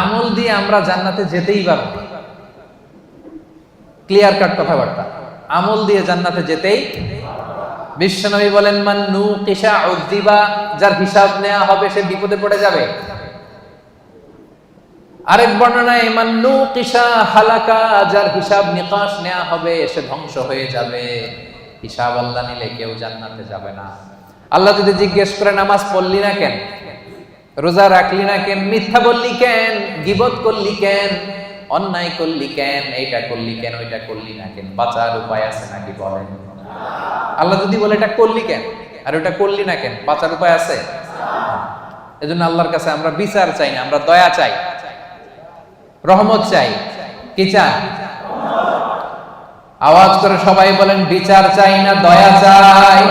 আমল দিয়ে আমরা জান্নাতে যেতেই পারবো, ক্লিয়ার কাট কথাবার্তা। আমল দিয়ে জান্নাতে যেতেই। বিশ্বনবী বলেন, মান নুকিশা উযিবা, যার হিসাব নেওয়া হবে সে বিপদে পড়ে যাবে। আরেক বর্ণনায় মান নুকিশা হালাকা, যার হিসাব নিকাশ নেওয়া হবে সে ধ্বংস হয়ে যাবে। হিসাব আল্লাহ নিলে কেউ জান্নাতে যাবে না। আল্লাহ যদি জিজ্ঞেস করে নামাজ পড়লি না কেন, রোজা রাখলি না কেন, মিথ্যা বললি কেন, গীবত করলি কেন, অন্যায় করলি কেন, এইটা করলি কেন, ওইটা করলি না কেন, বাঁচার উপায় আছে নাকি বলেন? আল্লাহ যদি বলে এটা করলি কেন আর ওটা করলি না কেন, বাঁচার উপায় আছে? এজন্য আল্লাহর কাছে আমরা বিচার চাই না, আমরা দয়া চাই, রহমত চাই। কি চাই? আওয়াজ করে সবাই বলেন, বিচার চাই না, দয়া চাই।